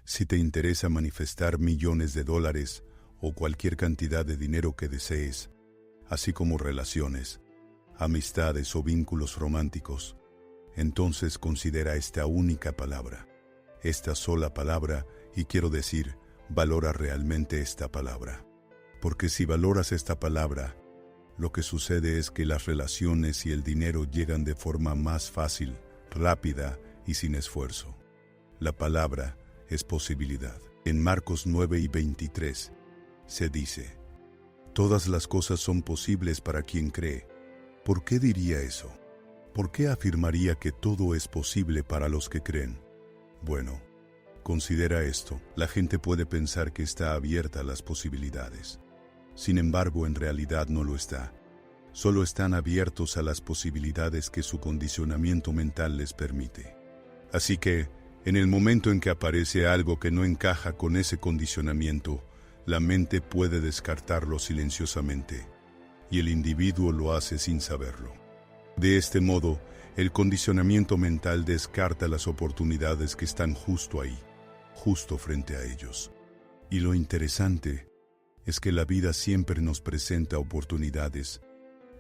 Si te interesa manifestar millones de dólares o cualquier cantidad de dinero que desees, así como relaciones, amistades o vínculos románticos, entonces considera esta única palabra, esta sola palabra, y quiero decir, valora realmente esta palabra. Porque si valoras esta palabra, lo que sucede es que las relaciones y el dinero llegan de forma más fácil, rápida y sin esfuerzo. La palabra es posibilidad. En Marcos 9:23 se dice: todas las cosas son posibles para quien cree. ¿Por qué diría eso? ¿Por qué afirmaría que todo es posible para los que creen? Bueno, considera esto. La gente puede pensar que está abierta a las posibilidades. Sin embargo, en realidad no lo está. Solo están abiertos a las posibilidades que su condicionamiento mental les permite. Así que, en el momento en que aparece algo que no encaja con ese condicionamiento, la mente puede descartarlo silenciosamente, y el individuo lo hace sin saberlo. De este modo, el condicionamiento mental descarta las oportunidades que están justo ahí, justo frente a ellos. Y lo interesante es que la vida siempre nos presenta oportunidades,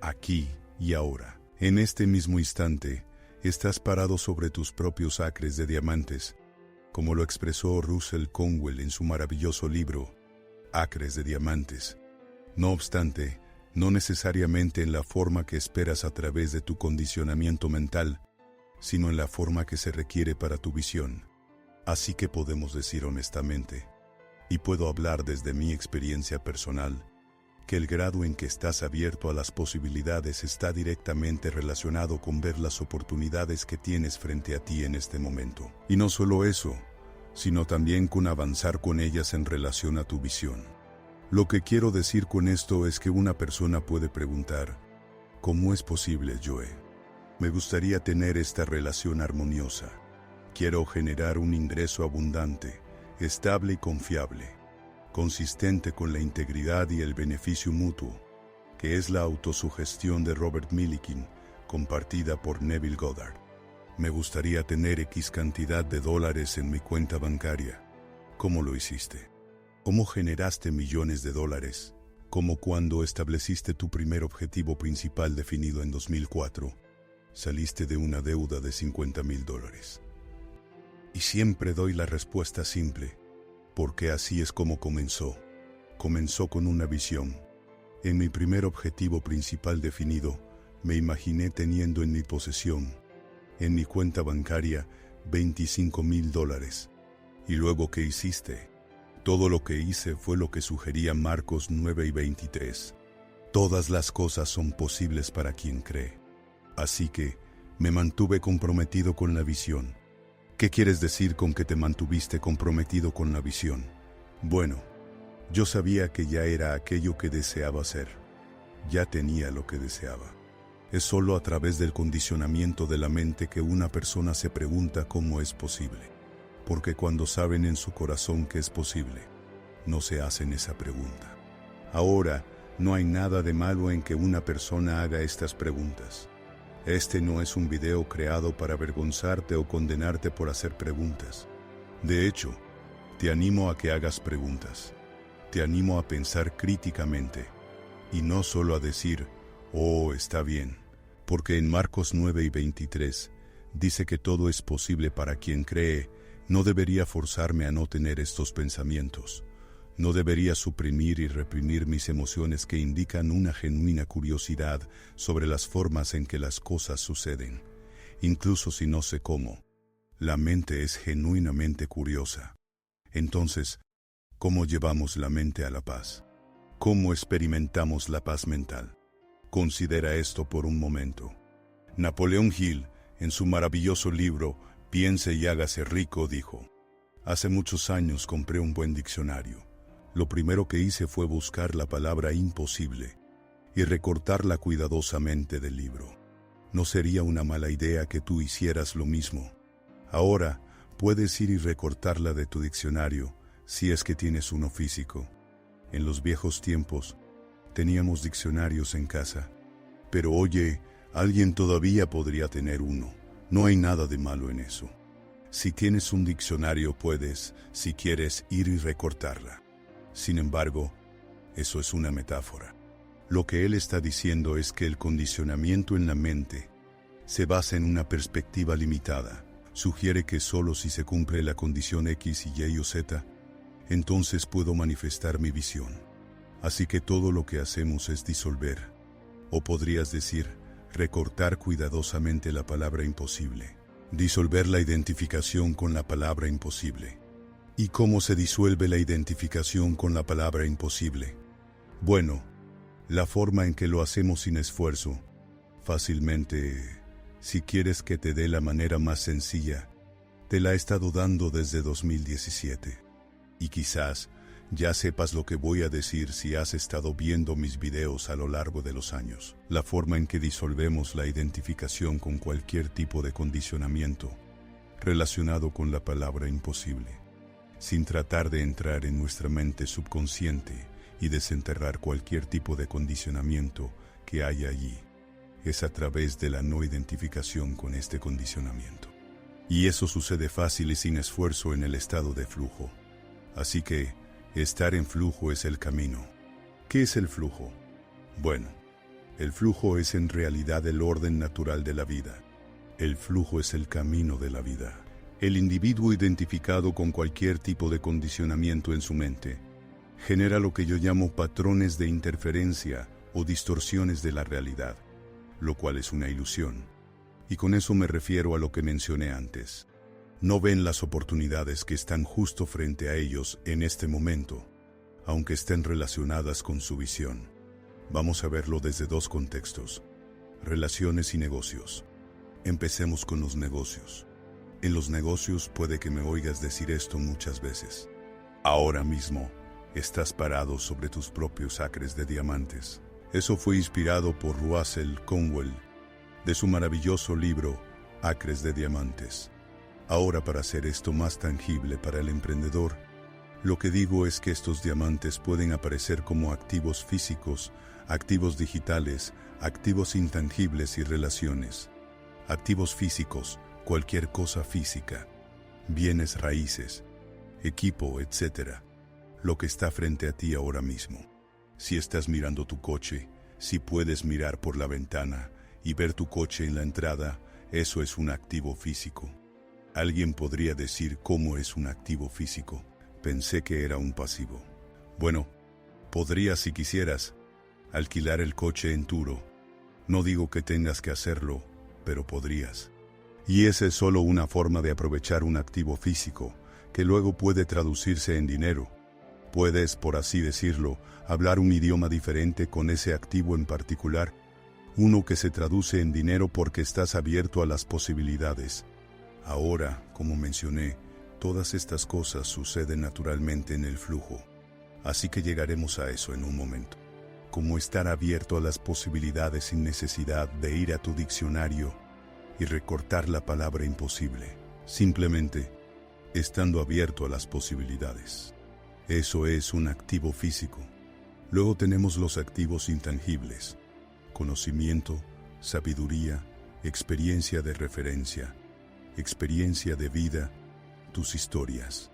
aquí y ahora. En este mismo instante, estás parado sobre tus propios acres de diamantes, como lo expresó Russell Conwell en su maravilloso libro, Acres de Diamantes. No obstante, no necesariamente en la forma que esperas a través de tu condicionamiento mental, sino en la forma que se requiere para tu visión. Así que podemos decir honestamente, y puedo hablar desde mi experiencia personal, que el grado en que estás abierto a las posibilidades está directamente relacionado con ver las oportunidades que tienes frente a ti en este momento. Y no solo eso, sino también con avanzar con ellas en relación a tu visión. Lo que quiero decir con esto es que una persona puede preguntar: ¿cómo es posible, Joe? Me gustaría tener esta relación armoniosa. Quiero generar un ingreso abundante, estable y confiable, consistente con la integridad y el beneficio mutuo, que es la autosugestión de Robert Millikin, compartida por Neville Goddard. Me gustaría tener X cantidad de dólares en mi cuenta bancaria. ¿Cómo lo hiciste? ¿Cómo generaste millones de dólares? Como cuando estableciste tu primer objetivo principal definido en 2004, saliste de una deuda de $50,000. Y siempre doy la respuesta simple: porque así es como comenzó. Comenzó con una visión. En mi primer objetivo principal definido, me imaginé teniendo en mi posesión, en mi cuenta bancaria, $25,000. ¿Y luego qué hiciste? Todo lo que hice fue lo que sugería Marcos 9:23. Todas las cosas son posibles para quien cree. Así que, me mantuve comprometido con la visión. ¿Qué quieres decir con que te mantuviste comprometido con la visión? Bueno, yo sabía que ya era aquello que deseaba ser. Ya tenía lo que deseaba. Es solo a través del condicionamiento de la mente que una persona se pregunta cómo es posible. Porque cuando saben en su corazón que es posible, no se hacen esa pregunta. Ahora, no hay nada de malo en que una persona haga estas preguntas. Este no es un video creado para avergonzarte o condenarte por hacer preguntas. De hecho, te animo a que hagas preguntas. Te animo a pensar críticamente. Y no solo a decir: oh, está bien. Porque en Marcos 9:23 dice que todo es posible para quien cree. No debería forzarme a no tener estos pensamientos. No debería suprimir y reprimir mis emociones que indican una genuina curiosidad sobre las formas en que las cosas suceden, incluso si no sé cómo. La mente es genuinamente curiosa. Entonces, ¿cómo llevamos la mente a la paz? ¿Cómo experimentamos la paz mental? Considera esto por un momento. Napoleón Hill, en su maravilloso libro Piense y hágase rico, dijo: hace muchos años compré un buen diccionario. Lo primero que hice fue buscar la palabra imposible y recortarla cuidadosamente del libro. No sería una mala idea que tú hicieras lo mismo. Ahora, puedes ir y recortarla de tu diccionario, si es que tienes uno físico. En los viejos tiempos, teníamos diccionarios en casa. Pero oye, alguien todavía podría tener uno. No hay nada de malo en eso. Si tienes un diccionario puedes, si quieres, ir y recortarla. Sin embargo, eso es una metáfora. Lo que él está diciendo es que el condicionamiento en la mente se basa en una perspectiva limitada. Sugiere que solo si se cumple la condición X y Y o Z, entonces puedo manifestar mi visión. Así que todo lo que hacemos es disolver, o podrías decir, recortar cuidadosamente la palabra imposible. Disolver la identificación con la palabra imposible. ¿Y cómo se disuelve la identificación con la palabra imposible? Bueno, la forma en que lo hacemos sin esfuerzo, fácilmente, si quieres que te dé la manera más sencilla, te la he estado dando desde 2017. Y quizás ya sepas lo que voy a decir si has estado viendo mis videos a lo largo de los años. La forma en que disolvemos la identificación con cualquier tipo de condicionamiento relacionado con la palabra imposible, sin tratar de entrar en nuestra mente subconsciente y desenterrar cualquier tipo de condicionamiento que haya allí, es a través de la no identificación con este condicionamiento. Y eso sucede fácil y sin esfuerzo en el estado de flujo. Así que, estar en flujo es el camino. ¿Qué es el flujo? Bueno, el flujo es en realidad el orden natural de la vida. El flujo es el camino de la vida. El individuo identificado con cualquier tipo de condicionamiento en su mente genera lo que yo llamo patrones de interferencia o distorsiones de la realidad, lo cual es una ilusión. Y con eso me refiero a lo que mencioné antes. No ven las oportunidades que están justo frente a ellos en este momento, aunque estén relacionadas con su visión. Vamos a verlo desde dos contextos: relaciones y negocios. Empecemos con los negocios. En los negocios puede que me oigas decir esto muchas veces. Ahora mismo, estás parado sobre tus propios acres de diamantes. Eso fue inspirado por Russell Conwell, de su maravilloso libro, Acres de Diamantes. Ahora, para hacer esto más tangible para el emprendedor, lo que digo es que estos diamantes pueden aparecer como activos físicos, activos digitales, activos intangibles y relaciones. Activos físicos, cualquier cosa física, bienes raíces, equipo, etc. Lo que está frente a ti ahora mismo. Si estás mirando tu coche, si puedes mirar por la ventana y ver tu coche en la entrada, eso es un activo físico. Alguien podría decir cómo es un activo físico. Pensé que era un pasivo. Bueno, podrías, si quisieras, alquilar el coche en Turo. No digo que tengas que hacerlo, pero podrías. Y esa es solo una forma de aprovechar un activo físico, que luego puede traducirse en dinero. Puedes, por así decirlo, hablar un idioma diferente con ese activo en particular, uno que se traduce en dinero porque estás abierto a las posibilidades. Ahora, como mencioné, todas estas cosas suceden naturalmente en el flujo. Así que llegaremos a eso en un momento. Como estar abierto a las posibilidades sin necesidad de ir a tu diccionario y recortar la palabra imposible. Simplemente, estando abierto a las posibilidades. Eso es un activo físico. Luego tenemos los activos intangibles: conocimiento, sabiduría, experiencia de referencia, experiencia de vida, tus historias.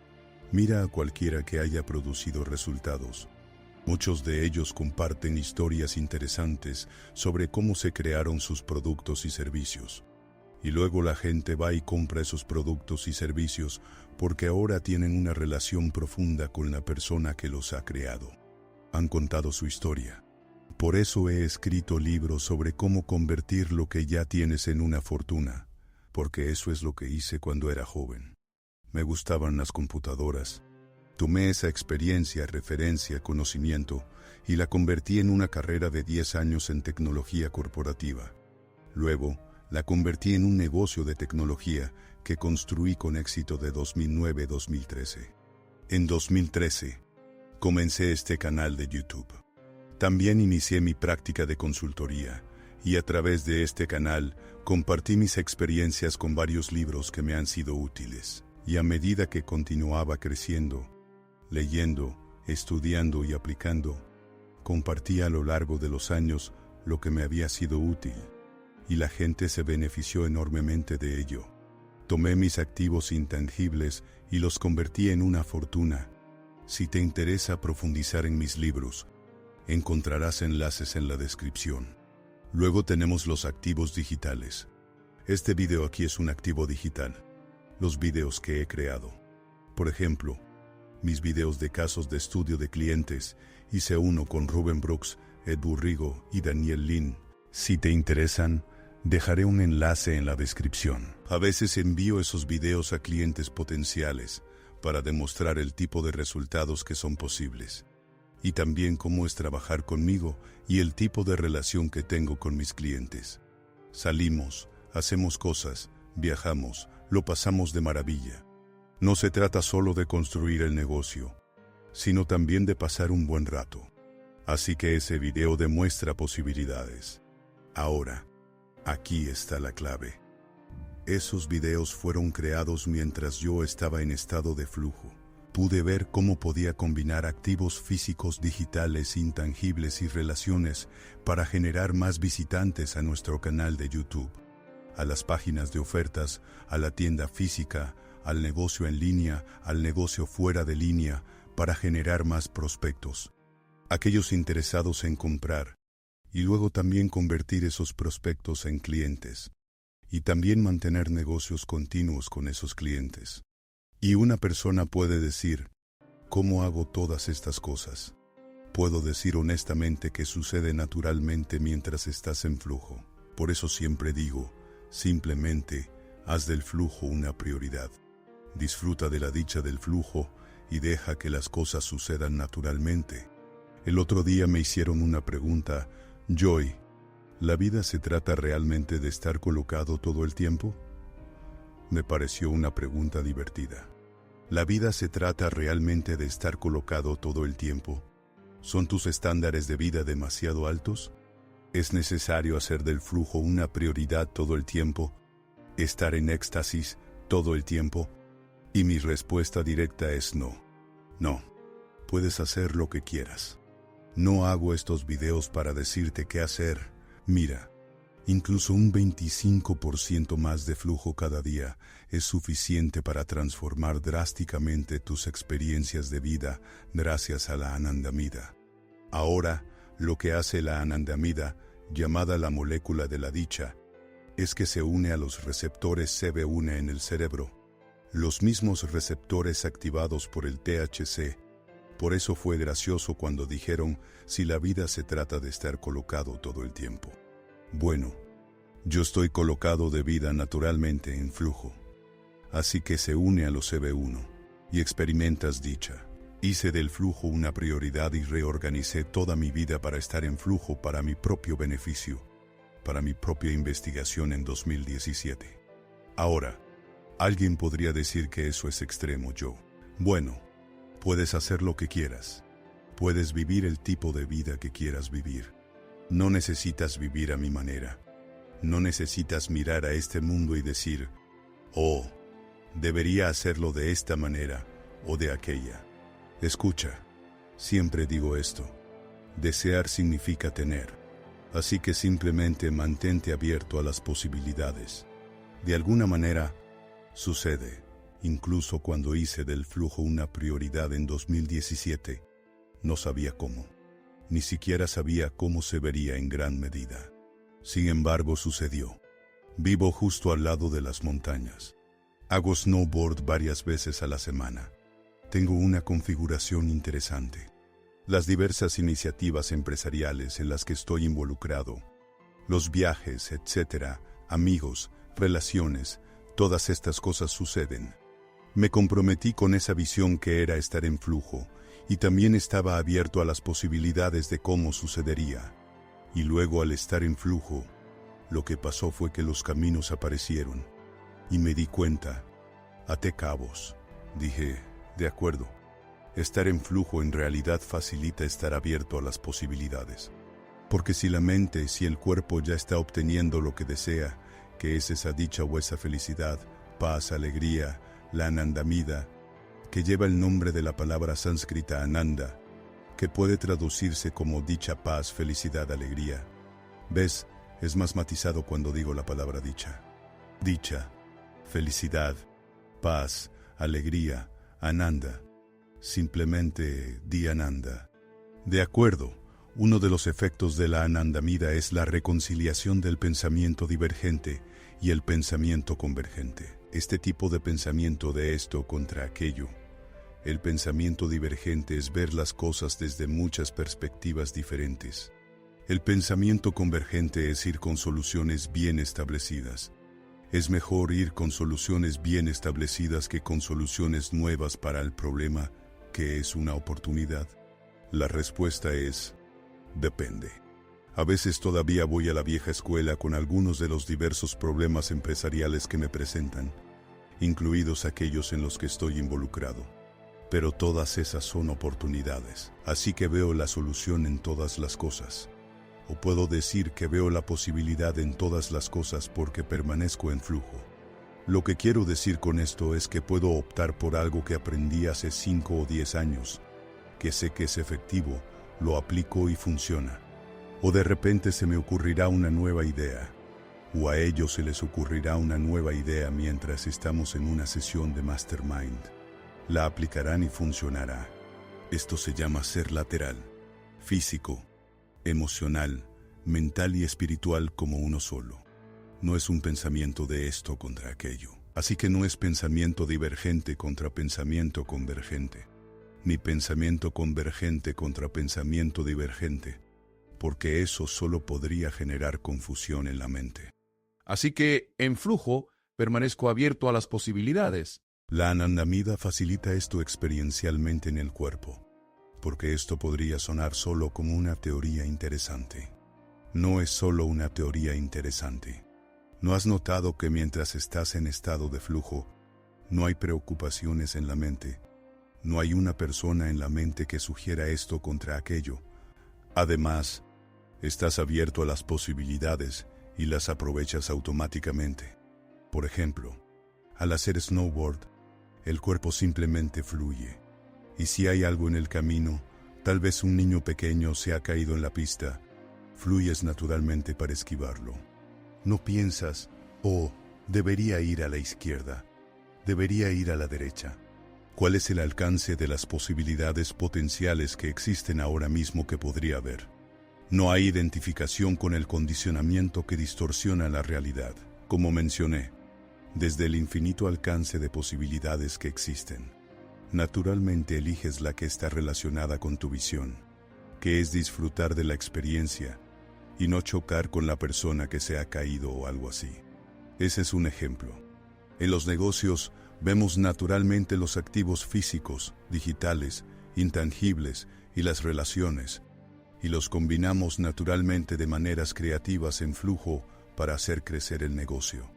Mira a cualquiera que haya producido resultados. Muchos de ellos comparten historias interesantes sobre cómo se crearon sus productos y servicios. Y luego la gente va y compra esos productos y servicios porque ahora tienen una relación profunda con la persona que los ha creado. Han contado su historia. Por eso he escrito libros sobre cómo convertir lo que ya tienes en una fortuna, porque eso es lo que hice cuando era joven. Me gustaban las computadoras. Tomé esa experiencia, referencia, conocimiento y la convertí en una carrera de 10 años en tecnología corporativa. Luego, la convertí en un negocio de tecnología que construí con éxito de 2009-2013. En 2013, comencé este canal de YouTube. También inicié mi práctica de consultoría y a través de este canal compartí mis experiencias con varios libros que me han sido útiles. Y a medida que continuaba creciendo, leyendo, estudiando y aplicando, compartí a lo largo de los años lo que me había sido útil. Y la gente se benefició enormemente de ello. Tomé mis activos intangibles y los convertí en una fortuna. Si te interesa profundizar en mis libros, encontrarás enlaces en la descripción. Luego tenemos los activos digitales. Este video aquí es un activo digital. Los videos que he creado. Por ejemplo, mis videos de casos de estudio de clientes. Hice uno con Rubén Brooks, Ed Burrigo y Daniel Lin. Si te interesan, dejaré un enlace en la descripción. A veces envío esos videos a clientes potenciales para demostrar el tipo de resultados que son posibles. Y también cómo es trabajar conmigo y el tipo de relación que tengo con mis clientes. Salimos, hacemos cosas, viajamos, lo pasamos de maravilla. No se trata solo de construir el negocio, sino también de pasar un buen rato. Así que ese video demuestra posibilidades. Ahora, aquí está la clave. Esos videos fueron creados mientras yo estaba en estado de flujo. Pude ver cómo podía combinar activos físicos, digitales, intangibles y relaciones para generar más visitantes a nuestro canal de YouTube, a las páginas de ofertas, a la tienda física, al negocio en línea, al negocio fuera de línea, para generar más prospectos, aquellos interesados en comprar, y luego también convertir esos prospectos en clientes, y también mantener negocios continuos con esos clientes. Y una persona puede decir, ¿cómo hago todas estas cosas? Puedo decir honestamente que sucede naturalmente mientras estás en flujo. Por eso siempre digo, simplemente, haz del flujo una prioridad. Disfruta de la dicha del flujo y deja que las cosas sucedan naturalmente. El otro día me hicieron una pregunta, Joy, ¿la vida se trata realmente de estar colocado todo el tiempo? Me pareció una pregunta divertida. ¿La vida se trata realmente de estar colocado todo el tiempo? ¿Son tus estándares de vida demasiado altos? ¿Es necesario hacer del flujo una prioridad todo el tiempo? ¿Estar en éxtasis todo el tiempo? Y mi respuesta directa es no. No. Puedes hacer lo que quieras. No hago estos videos para decirte qué hacer. Mira, incluso un 25% más de flujo cada día es suficiente para transformar drásticamente tus experiencias de vida gracias a la Anandamida. Ahora, lo que hace la Anandamida, llamada la molécula de la dicha, es que se une a los receptores CB1 en el cerebro, los mismos receptores activados por el THC. Por eso fue gracioso cuando dijeron, si la vida se trata de estar colocado todo el tiempo. Bueno, yo estoy colocado de vida naturalmente en flujo. Así que se une a los CB1 y experimentas dicha. Hice del flujo una prioridad y reorganicé toda mi vida para estar en flujo para mi propio beneficio, para mi propia investigación en 2017. Ahora, alguien podría decir que eso es extremo, Joe. Bueno, puedes hacer lo que quieras. Puedes vivir el tipo de vida que quieras vivir. No necesitas vivir a mi manera. No necesitas mirar a este mundo y decir, oh, debería hacerlo de esta manera o de aquella. Escucha, siempre digo esto. Desear significa tener. Así que simplemente mantente abierto a las posibilidades. De alguna manera, sucede. Incluso cuando hice del flujo una prioridad en 2017, no sabía cómo. Ni siquiera sabía cómo se vería en gran medida. Sin embargo, sucedió. Vivo justo al lado de las montañas. Hago snowboard varias veces a la semana. Tengo una configuración interesante. Las diversas iniciativas empresariales en las que estoy involucrado, los viajes, etc., amigos, relaciones, todas estas cosas suceden. Me comprometí con esa visión que era estar en flujo, y también estaba abierto a las posibilidades de cómo sucedería. Y luego, al estar en flujo, lo que pasó fue que los caminos aparecieron, y me di cuenta. Até cabos. Dije, de acuerdo. Estar en flujo en realidad facilita estar abierto a las posibilidades. Porque si la mente, si el cuerpo ya está obteniendo lo que desea, que es esa dicha o esa felicidad, paz, alegría, la Anandamida, que lleva el nombre de la palabra sánscrita Ananda, que puede traducirse como dicha, paz, felicidad, alegría. ¿Ves? Es más matizado cuando digo la palabra dicha. Dicha. felicidad, paz, alegría, Ananda. Simplemente di Ananda. De acuerdo, uno de los efectos de la Anandamida es la reconciliación del pensamiento divergente y el pensamiento convergente. Este tipo de pensamiento de esto contra aquello. El pensamiento divergente es ver las cosas desde muchas perspectivas diferentes. El pensamiento convergente es ir con soluciones bien establecidas. Es mejor ir con soluciones bien establecidas que con soluciones nuevas para el problema, que es una oportunidad. La respuesta es: depende. A veces todavía voy a la vieja escuela con algunos de los diversos problemas empresariales que me presentan, incluidos aquellos en los que estoy involucrado. Pero todas esas son oportunidades, así que veo la solución en todas las cosas. O puedo decir que veo la posibilidad en todas las cosas porque permanezco en flujo. Lo que quiero decir con esto es que puedo optar por algo que aprendí hace 5 o 10 años, que sé que es efectivo, lo aplico y funciona. O de repente se me ocurrirá una nueva idea, o a ellos se les ocurrirá una nueva idea mientras estamos en una sesión de Mastermind. La aplicarán y funcionará. Esto se llama ser lateral, físico, emocional, mental y espiritual como uno solo. No es un pensamiento de esto contra aquello. Así que no es pensamiento divergente contra pensamiento convergente, ni pensamiento convergente contra pensamiento divergente, porque eso solo podría generar confusión en la mente. Así que, en flujo, permanezco abierto a las posibilidades. La Anandamida facilita esto experiencialmente en el cuerpo, porque esto podría sonar solo como una teoría interesante. No es solo una teoría interesante. ¿No has notado que mientras estás en estado de flujo, no hay preocupaciones en la mente? No hay una persona en la mente que sugiera esto contra aquello. Además, estás abierto a las posibilidades y las aprovechas automáticamente. Por ejemplo, al hacer snowboard, el cuerpo simplemente fluye. Y si hay algo en el camino, tal vez un niño pequeño se ha caído en la pista, fluyes naturalmente para esquivarlo. No piensas, oh, debería ir a la izquierda, debería ir a la derecha. ¿Cuál es el alcance de las posibilidades potenciales que existen ahora mismo que podría haber? No hay identificación con el condicionamiento que distorsiona la realidad, como mencioné, desde el infinito alcance de posibilidades que existen. Naturalmente eliges la que está relacionada con tu visión, que es disfrutar de la experiencia y no chocar con la persona que se ha caído o algo así. Ese es un ejemplo. En los negocios vemos naturalmente los activos físicos, digitales, intangibles y las relaciones, y los combinamos naturalmente de maneras creativas en flujo para hacer crecer el negocio.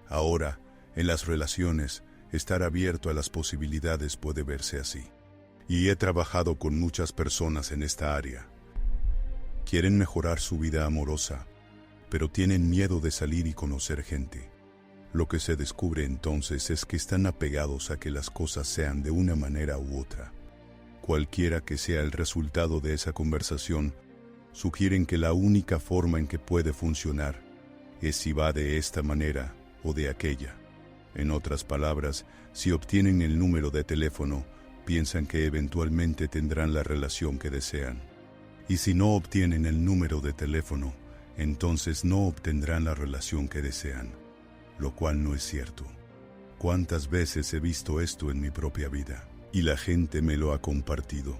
Ahora, en las relaciones, estar abierto a las posibilidades puede verse así. Y he trabajado con muchas personas en esta área. Quieren mejorar su vida amorosa, pero tienen miedo de salir y conocer gente. Lo que se descubre entonces es que están apegados a que las cosas sean de una manera u otra. Cualquiera que sea el resultado de esa conversación, sugieren que la única forma en que puede funcionar es si va de esta manera o de aquella. En otras palabras, si obtienen el número de teléfono, piensan que eventualmente tendrán la relación que desean. Y si no obtienen el número de teléfono, entonces no obtendrán la relación que desean, lo cual no es cierto. ¿Cuántas veces he visto esto en mi propia vida? Y la gente me lo ha compartido.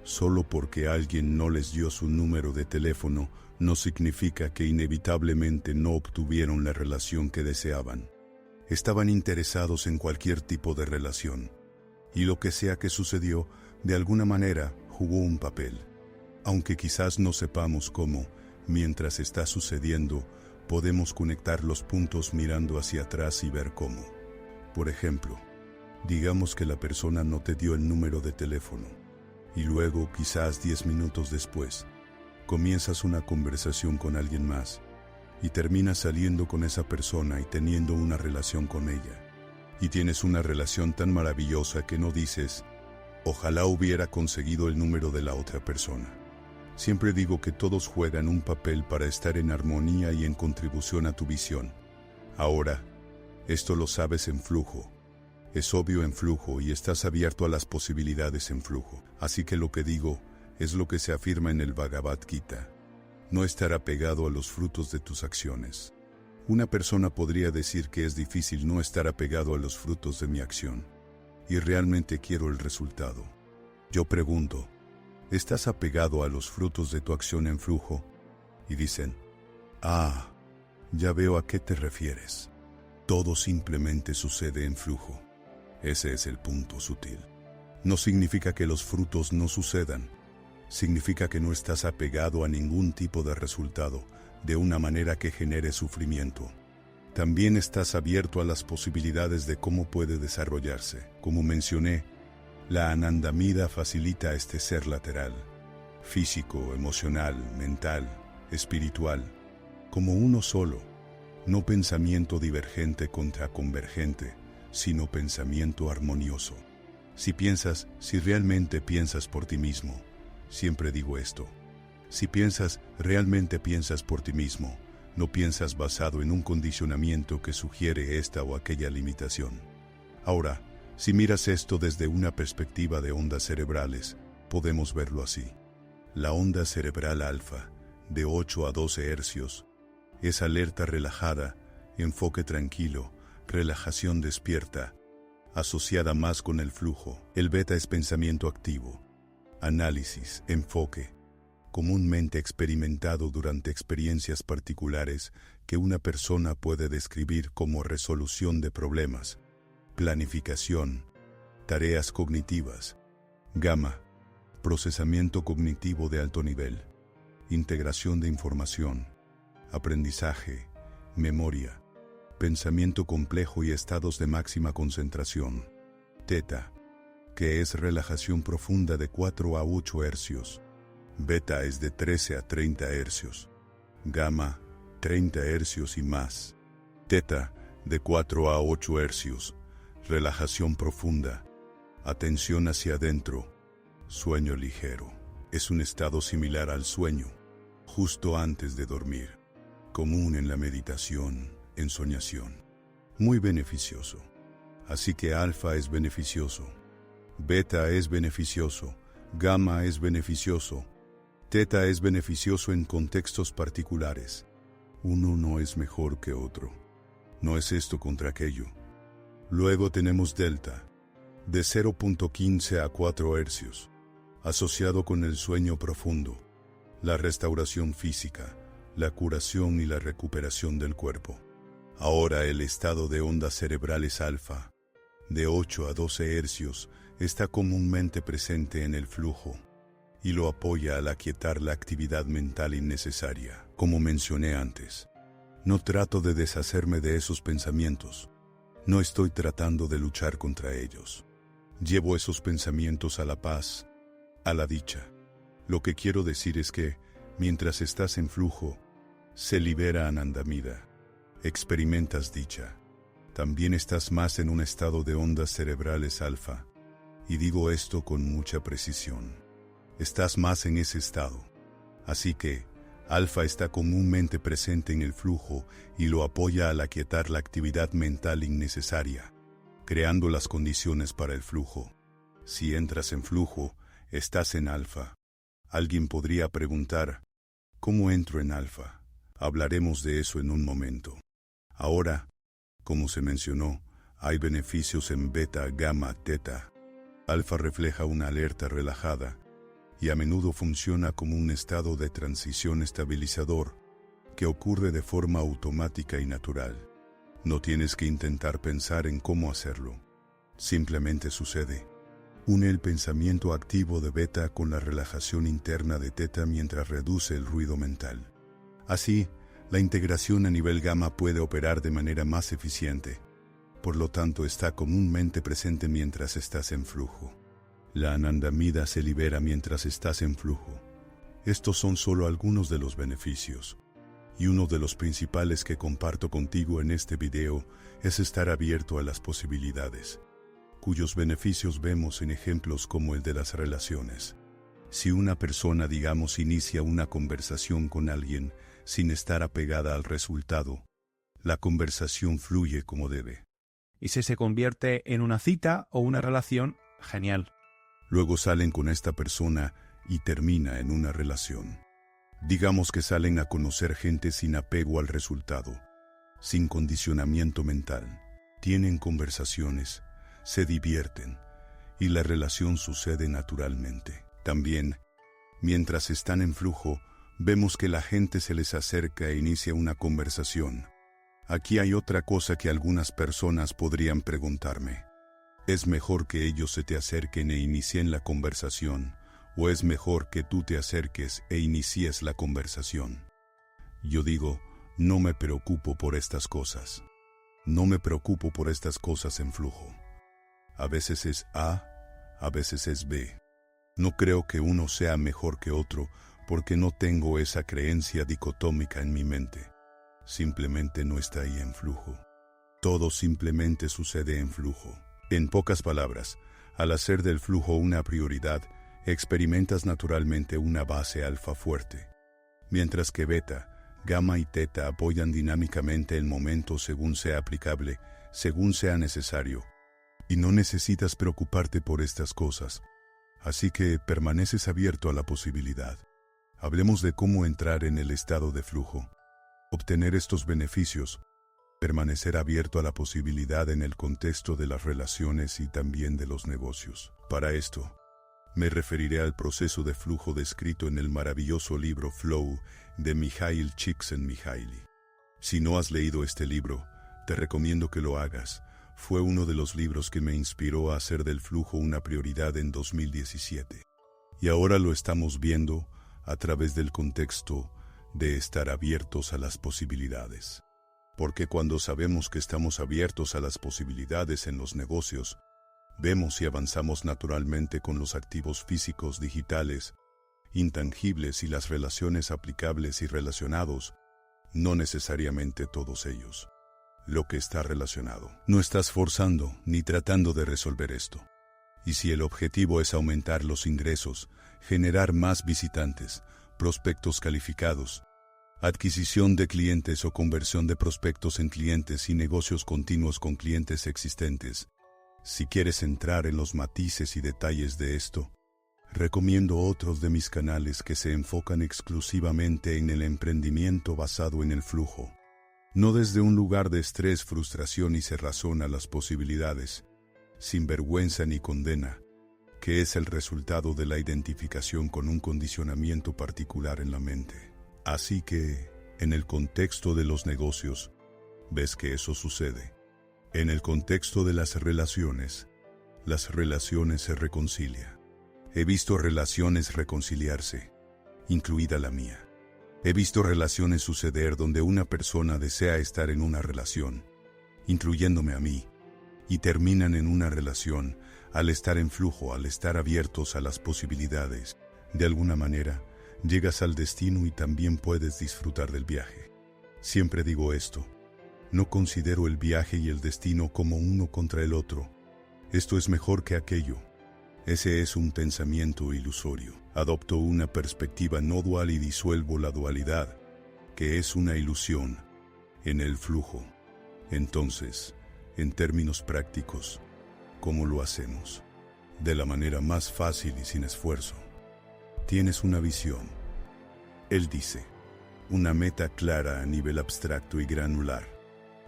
Solo porque alguien no les dio su número de teléfono, no significa que inevitablemente no obtuvieron la relación que deseaban. Estaban interesados en cualquier tipo de relación, y lo que sea que sucedió, de alguna manera, jugó un papel. Aunque quizás no sepamos cómo, mientras está sucediendo, podemos conectar los puntos mirando hacia atrás y ver cómo. Por ejemplo, digamos que la persona no te dio el número de teléfono, y luego, quizás 10 minutos después, comienzas una conversación con alguien más, y terminas saliendo con esa persona y teniendo una relación con ella. Y tienes una relación tan maravillosa que no dices, ojalá hubiera conseguido el número de la otra persona. Siempre digo que todos juegan un papel para estar en armonía y en contribución a tu visión. Ahora, Esto lo sabes en flujo. Es obvio en flujo y estás abierto a las posibilidades en flujo. Así que lo que digo es lo que se afirma en el Bhagavad Gita. No estar apegado a los frutos de tus acciones. Una persona podría decir que es difícil no estar apegado a los frutos de mi acción. Y realmente quiero el resultado. Yo pregunto, ¿estás apegado a los frutos de tu acción en flujo? Y dicen, ya veo a qué te refieres. Todo simplemente sucede en flujo. Ese es el punto sutil. No significa que los frutos no sucedan. Significa que no estás apegado a ningún tipo de resultado, de una manera que genere sufrimiento. También estás abierto a las posibilidades de cómo puede desarrollarse. Como mencioné, la anandamida facilita este ser lateral, físico, emocional, mental, espiritual, como uno solo, no pensamiento divergente contra convergente, sino pensamiento armonioso. Si realmente piensas por ti mismo, siempre digo esto, si realmente piensas por ti mismo, no piensas basado en un condicionamiento que sugiere esta o aquella limitación. Ahora, si miras esto desde una perspectiva de ondas cerebrales, podemos verlo así. La onda cerebral alfa, de 8 a 12 hercios, es alerta relajada, enfoque tranquilo, relajación despierta, asociada más con el flujo. El beta es pensamiento activo, análisis, enfoque, comúnmente experimentado durante experiencias particulares que una persona puede describir como resolución de problemas, planificación, tareas cognitivas. Gamma, procesamiento cognitivo de alto nivel, integración de información, aprendizaje, memoria, pensamiento complejo y estados de máxima concentración. Teta, que es relajación profunda de 4 a 8 hercios. Beta es de 13 a 30 hercios. Gamma, 30 hercios y más. Teta, de 4 a 8 hercios. Relajación profunda. Atención hacia adentro. Sueño ligero. Es un estado similar al sueño, justo antes de dormir. Común en la meditación, ensoñación. Muy beneficioso. Así que alfa es beneficioso. Beta es beneficioso. Gamma es beneficioso. Teta es beneficioso en contextos particulares. Uno no es mejor que otro. No es esto contra aquello. Luego tenemos delta, de 0.15 a 4 hercios, asociado con el sueño profundo, la restauración física, la curación y la recuperación del cuerpo. Ahora el estado de ondas cerebrales alfa, de 8 a 12 hercios, está comúnmente presente en el flujo y lo apoya al aquietar la actividad mental innecesaria. Como mencioné antes, no trato de deshacerme de esos pensamientos. No estoy tratando de luchar contra ellos. Llevo esos pensamientos a la paz, a la dicha. Lo que quiero decir es que, mientras estás en flujo, se libera anandamida. Experimentas dicha. También estás más en un estado de ondas cerebrales alfa. Y digo esto con mucha precisión. Estás más en ese estado. Así que, alfa está comúnmente presente en el flujo y lo apoya al aquietar la actividad mental innecesaria, creando las condiciones para el flujo. Si entras en flujo, estás en alfa. Alguien podría preguntar, ¿cómo entro en alfa? Hablaremos de eso en un momento. Ahora, como se mencionó, hay beneficios en beta, gamma, teta. Alfa refleja una alerta relajada y a menudo funciona como un estado de transición estabilizador que ocurre de forma automática y natural. No tienes que intentar pensar en cómo hacerlo. Simplemente sucede. Une el pensamiento activo de beta con la relajación interna de teta mientras reduce el ruido mental. Así, la integración a nivel gamma puede operar de manera más eficiente. Por lo tanto, está comúnmente presente mientras estás en flujo. La anandamida se libera mientras estás en flujo. Estos son solo algunos de los beneficios. Y uno de los principales que comparto contigo en este video es estar abierto a las posibilidades, cuyos beneficios vemos en ejemplos como el de las relaciones. Si una persona, inicia una conversación con alguien sin estar apegada al resultado, La conversación fluye como debe. Y si se convierte en una cita o una relación, genial. Luego salen con esta persona y termina en una relación. Digamos que salen a conocer gente sin apego al resultado, sin condicionamiento mental. Tienen conversaciones, se divierten y la relación sucede naturalmente. También, mientras están en flujo, vemos que la gente se les acerca e inicia una conversación. Aquí hay otra cosa que algunas personas podrían preguntarme. ¿Es mejor que ellos se te acerquen e inicien la conversación, o es mejor que tú te acerques e inicies la conversación? Yo digo, no me preocupo por estas cosas. No me preocupo por estas cosas en flujo. A veces es A, a veces es B. No creo que uno sea mejor que otro porque no tengo esa creencia dicotómica en mi mente. Simplemente no está ahí en flujo. Todo simplemente sucede en flujo. En pocas palabras, al hacer del flujo una prioridad, experimentas naturalmente una base alfa fuerte, mientras que beta, gamma y teta apoyan dinámicamente el momento según sea aplicable, según sea necesario. Y no necesitas preocuparte por estas cosas, así que permaneces abierto a la posibilidad. Hablemos de cómo entrar en el estado de flujo. Obtener estos beneficios, permanecer abierto a la posibilidad en el contexto de las relaciones y también de los negocios. Para esto, me referiré al proceso de flujo descrito en el maravilloso libro Flow de Mihaly Csikszentmihalyi. Si no has leído este libro, te recomiendo que lo hagas. Fue uno de los libros que me inspiró a hacer del flujo una prioridad en 2017. Y ahora lo estamos viendo a través del contexto de estar abiertos a las posibilidades. Porque cuando sabemos que estamos abiertos a las posibilidades en los negocios, vemos y avanzamos naturalmente con los activos físicos, digitales, intangibles y las relaciones aplicables y relacionados, no necesariamente todos ellos. Lo que está relacionado. No estás forzando ni tratando de resolver esto. Y si el objetivo es aumentar los ingresos, generar más visitantes, prospectos calificados, adquisición de clientes o conversión de prospectos en clientes y negocios continuos con clientes existentes, si quieres entrar en los matices y detalles de esto, recomiendo otros de mis canales que se enfocan exclusivamente en el emprendimiento basado en el flujo. No desde un lugar de estrés, frustración y cerrazón a las posibilidades, sin vergüenza ni condena, que es el resultado de la identificación con un condicionamiento particular en la mente. Así que, en el contexto de los negocios, ves que eso sucede. En el contexto de las relaciones se reconcilian. He visto relaciones reconciliarse, incluida la mía. He visto relaciones suceder donde una persona desea estar en una relación, incluyéndome a mí, y terminan en una relación al estar en flujo, al estar abiertos a las posibilidades. De alguna manera, llegas al destino y también puedes disfrutar del viaje. Siempre digo esto, no considero el viaje y el destino como uno contra el otro. Esto es mejor que aquello. Ese es un pensamiento ilusorio. Adopto una perspectiva no dual y disuelvo la dualidad, que es una ilusión, en el flujo. Entonces, en términos prácticos, ¿cómo lo hacemos? De la manera más fácil y sin esfuerzo. Tienes una visión. Él dice, una meta clara a nivel abstracto y granular.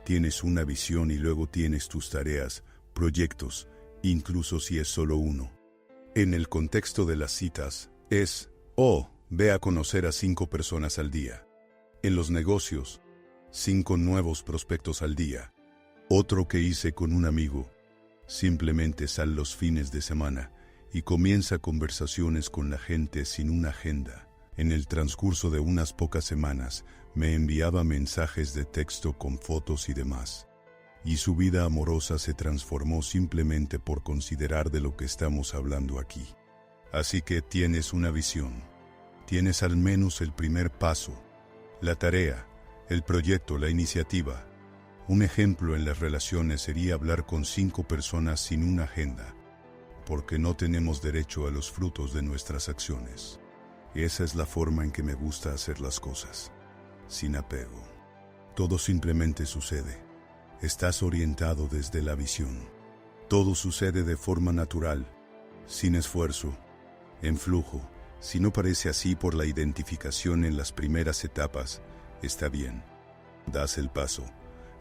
Tienes una visión y luego tienes tus tareas, proyectos, incluso si es solo uno. En el contexto de las citas, es, ve a conocer a 5 personas al día. En los negocios, 5 nuevos prospectos al día. Otro que hice con un amigo, simplemente sal los fines de semana y comienza conversaciones con la gente sin una agenda. En el transcurso de unas pocas semanas, me enviaba mensajes de texto con fotos y demás. Y su vida amorosa se transformó simplemente por considerar de lo que estamos hablando aquí. Así que tienes una visión. Tienes al menos el primer paso, la tarea, el proyecto, la iniciativa. Un ejemplo en las relaciones sería hablar con 5 personas sin una agenda, porque no tenemos derecho a los frutos de nuestras acciones. Esa es la forma en que me gusta hacer las cosas, sin apego. Todo simplemente sucede. Estás orientado desde la visión. Todo sucede de forma natural, sin esfuerzo, en flujo. Si no parece así por la identificación en las primeras etapas, está bien. Das el paso,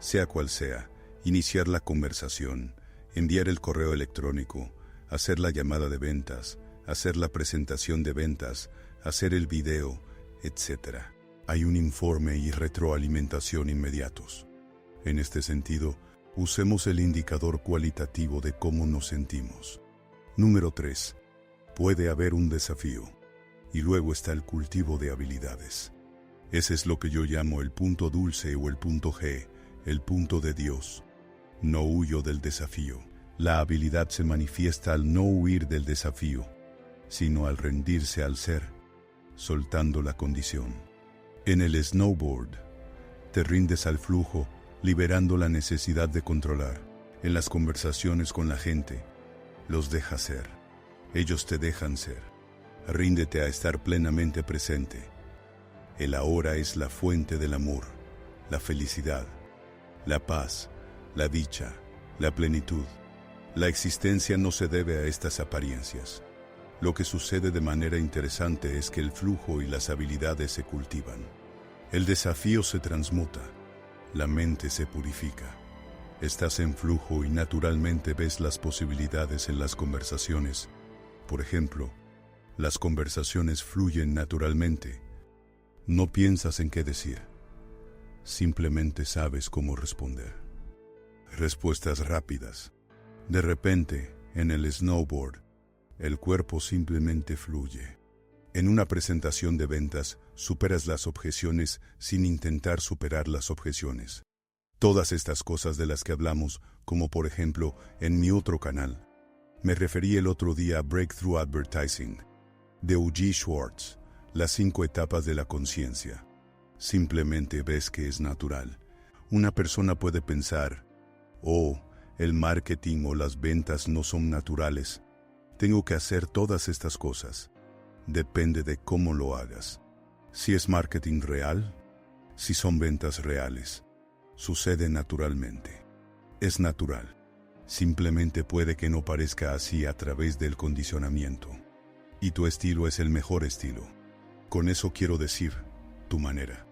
sea cual sea, iniciar la conversación, enviar el correo electrónico, hacer la llamada de ventas, hacer la presentación de ventas, hacer el video, etc. Hay un informe y retroalimentación inmediatos. En este sentido, usemos el indicador cualitativo de cómo nos sentimos. Número 3. Puede haber un desafío. Y luego está el cultivo de habilidades. Ese es lo que yo llamo el punto dulce o el punto G, el punto de Dios. No huyo del desafío. La habilidad se manifiesta al no huir del desafío, sino al rendirse al ser, soltando la condición. En el snowboard, te rindes al flujo, liberando la necesidad de controlar. En las conversaciones con la gente, los dejas ser. Ellos te dejan ser. Ríndete a estar plenamente presente. El ahora es la fuente del amor, la felicidad, la paz, la dicha, la plenitud. La existencia no se debe a estas apariencias. Lo que sucede de manera interesante es que el flujo y las habilidades se cultivan. El desafío se transmuta. La mente se purifica. Estás en flujo y naturalmente ves las posibilidades en las conversaciones. Por ejemplo, las conversaciones fluyen naturalmente. No piensas en qué decir. Simplemente sabes cómo responder. Respuestas rápidas. De repente, en el snowboard, el cuerpo simplemente fluye. En una presentación de ventas, superas las objeciones sin intentar superar las objeciones. Todas estas cosas de las que hablamos, como por ejemplo en mi otro canal. Me referí el otro día a Breakthrough Advertising, de U.G. Schwartz, las 5 etapas de la conciencia. Simplemente ves que es natural. Una persona puede pensar, oh, el marketing o las ventas no son naturales. Tengo que hacer todas estas cosas. Depende de cómo lo hagas. Si es marketing real, si son ventas reales, sucede naturalmente. Es natural. Simplemente puede que no parezca así a través del condicionamiento. Y tu estilo es el mejor estilo. Con eso quiero decir, tu manera.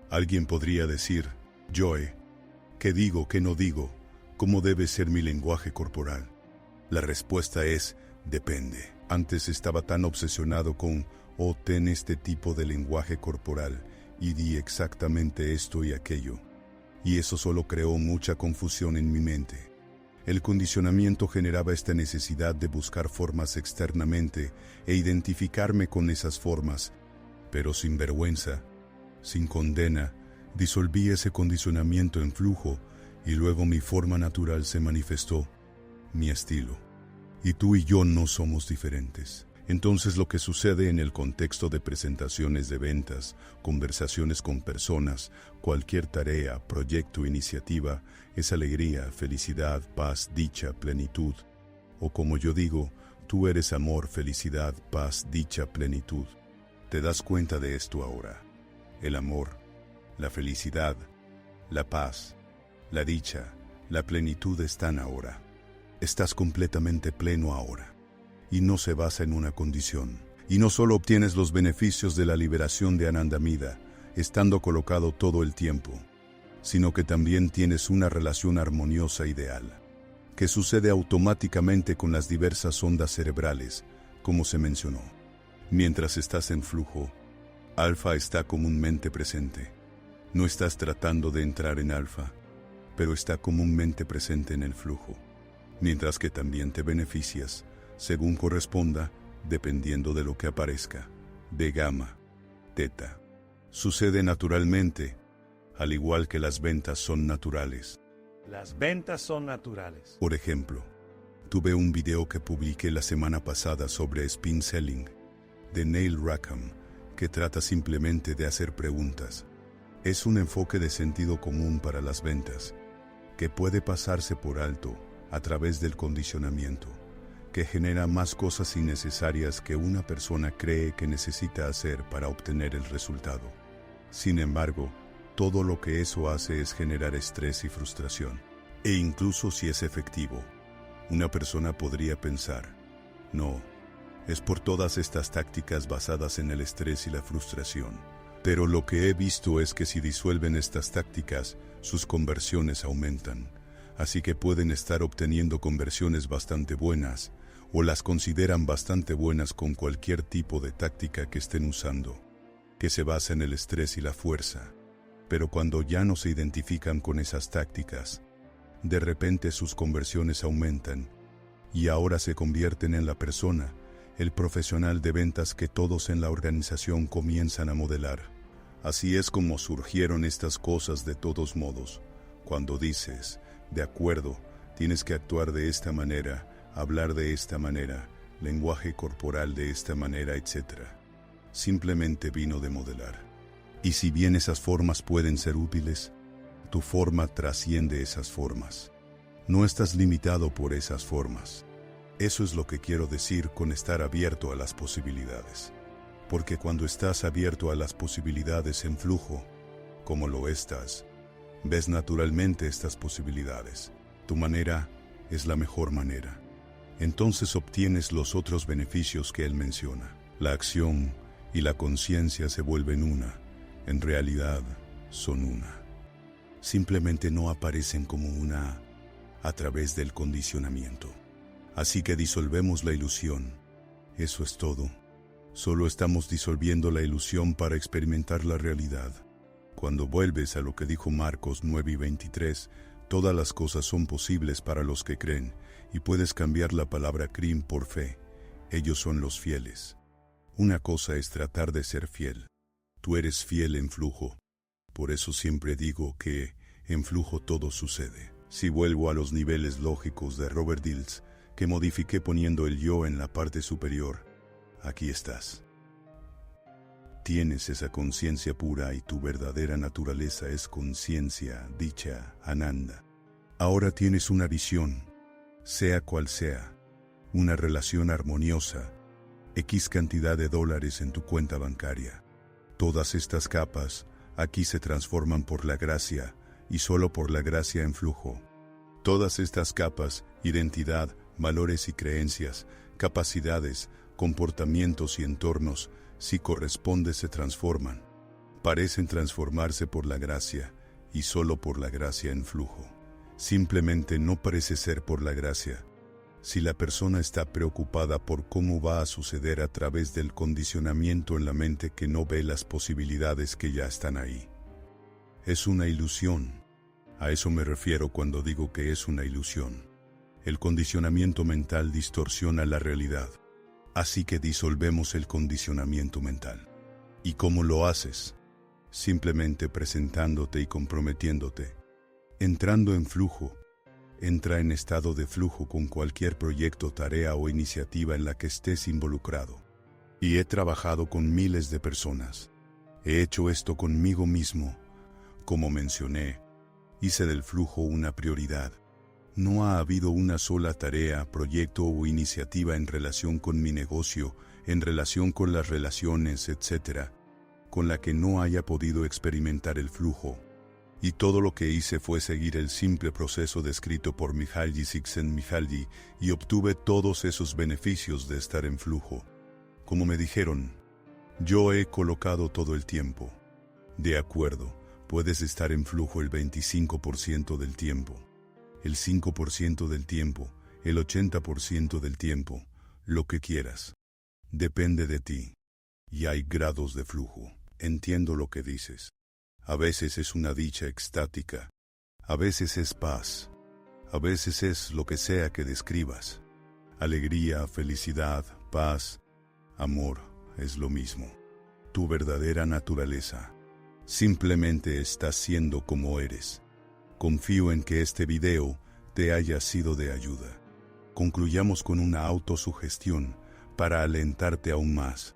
Alguien podría decir, Joe, ¿qué digo, qué no digo? ¿Cómo debe ser mi lenguaje corporal? La respuesta es, depende. Antes estaba tan obsesionado con, ten este tipo de lenguaje corporal, y di exactamente esto y aquello. Y eso solo creó mucha confusión en mi mente. El condicionamiento generaba esta necesidad de buscar formas externamente e identificarme con esas formas, pero sin vergüenza, sin condena, disolví ese condicionamiento en flujo y luego mi forma natural se manifestó, mi estilo. Y tú y yo no somos diferentes. Entonces lo que sucede en el contexto de presentaciones de ventas, conversaciones con personas, cualquier tarea, proyecto, iniciativa, es alegría, felicidad, paz, dicha, plenitud. O como yo digo, tú eres amor, felicidad, paz, dicha, plenitud. ¿Te das cuenta de esto ahora? El amor, la felicidad, la paz, la dicha, la plenitud están ahora. Estás completamente pleno ahora. Y no se basa en una condición. Y no solo obtienes los beneficios de la liberación de Anandamida, estando colocado todo el tiempo, sino que también tienes una relación armoniosa ideal, que sucede automáticamente con las diversas ondas cerebrales, como se mencionó. Mientras estás en flujo, alfa está comúnmente presente. No estás tratando de entrar en alfa, pero está comúnmente presente en el flujo, mientras que también te beneficias, según corresponda, dependiendo de lo que aparezca, de gamma, teta. Sucede naturalmente, al igual que las ventas son naturales. Las ventas son naturales. Por ejemplo, tuve un video que publiqué la semana pasada sobre spin selling, de Neil Rackham, que trata simplemente de hacer preguntas. Es un enfoque de sentido común para las ventas, que puede pasarse por alto a través del condicionamiento, que genera más cosas innecesarias que una persona cree que necesita hacer para obtener el resultado. Sin embargo, todo lo que eso hace es generar estrés y frustración. E incluso si es efectivo, una persona podría pensar, no, es por todas estas tácticas basadas en el estrés y la frustración. Pero lo que he visto es que si disuelven estas tácticas, sus conversiones aumentan. Así que pueden estar obteniendo conversiones bastante buenas, o las consideran bastante buenas con cualquier tipo de táctica que estén usando, que se basa en el estrés y la fuerza. Pero cuando ya no se identifican con esas tácticas, de repente sus conversiones aumentan, y ahora se convierten en la persona, el profesional de ventas que todos en la organización comienzan a modelar. Así es como surgieron estas cosas de todos modos. Cuando dices, de acuerdo, tienes que actuar de esta manera, hablar de esta manera, lenguaje corporal de esta manera, etc. Simplemente vino de modelar. Y si bien esas formas pueden ser útiles, tu forma trasciende esas formas. No estás limitado por esas formas. Eso es lo que quiero decir con estar abierto a las posibilidades. Porque cuando estás abierto a las posibilidades en flujo, como lo estás, ves naturalmente estas posibilidades. Tu manera es la mejor manera. Entonces obtienes los otros beneficios que él menciona. La acción y la conciencia se vuelven una. En realidad, son una. Simplemente no aparecen como una a través del condicionamiento. Así que disolvemos la ilusión. Eso es todo. Solo estamos disolviendo la ilusión para experimentar la realidad. Cuando vuelves a lo que dijo Marcos 9:23, todas las cosas son posibles para los que creen, y puedes cambiar la palabra creen por fe. Ellos son los fieles. Una cosa es tratar de ser fiel. Tú eres fiel en flujo. Por eso siempre digo que en flujo todo sucede. Si vuelvo a los niveles lógicos de Robert Dills, que modifiqué poniendo el yo en la parte superior, aquí estás. Tienes esa conciencia pura y tu verdadera naturaleza es conciencia, dicha, Ananda. Ahora tienes una visión, sea cual sea, una relación armoniosa, X cantidad de dólares en tu cuenta bancaria. Todas estas capas aquí se transforman por la gracia y solo por la gracia en flujo. Todas estas capas, identidad, valores y creencias, capacidades, comportamientos y entornos, si corresponde se transforman. Parecen transformarse por la gracia y solo por la gracia en flujo. Simplemente no parece ser por la gracia. Si la persona está preocupada por cómo va a suceder a través del condicionamiento en la mente que no ve las posibilidades que ya están ahí. Es una ilusión. A eso me refiero cuando digo que es una ilusión. El condicionamiento mental distorsiona la realidad. Así que disolvemos el condicionamiento mental. ¿Y cómo lo haces? Simplemente presentándote y comprometiéndote. Entrando en flujo. Entra en estado de flujo con cualquier proyecto, tarea o iniciativa en la que estés involucrado. Y he trabajado con miles de personas. He hecho esto conmigo mismo. Como mencioné, hice del flujo una prioridad. No ha habido una sola tarea, proyecto o iniciativa en relación con mi negocio, en relación con las relaciones, etc., con la que no haya podido experimentar el flujo. Y todo lo que hice fue seguir el simple proceso descrito por Mihaly Csikszentmihalyi y obtuve todos esos beneficios de estar en flujo. Como me dijeron, yo he colocado todo el tiempo. De acuerdo, puedes estar en flujo el 25% del tiempo. El 5% del tiempo, el 80% del tiempo, lo que quieras. Depende de ti. Y hay grados de flujo. Entiendo lo que dices. A veces es una dicha extática. A veces es paz. A veces es lo que sea que describas. Alegría, felicidad, paz, amor, es lo mismo. Tu verdadera naturaleza. Simplemente estás siendo como eres. Confío en que este video te haya sido de ayuda. Concluyamos con una autosugestión para alentarte aún más.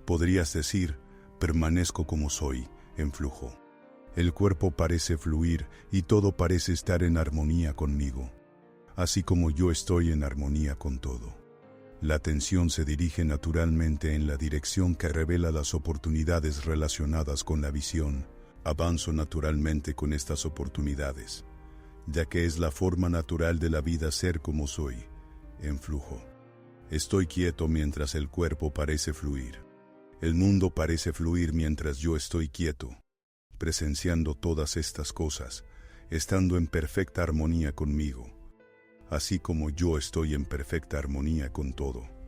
Podrías decir, permanezco como soy, en flujo. El cuerpo parece fluir y todo parece estar en armonía conmigo, así como yo estoy en armonía con todo. La atención se dirige naturalmente en la dirección que revela las oportunidades relacionadas con la visión, Avanzo naturalmente con estas oportunidades, ya que es la forma natural de la vida ser como soy, en flujo. Estoy quieto mientras el cuerpo parece fluir. El mundo parece fluir mientras yo estoy quieto, presenciando todas estas cosas, estando en perfecta armonía conmigo, así como yo estoy en perfecta armonía con todo.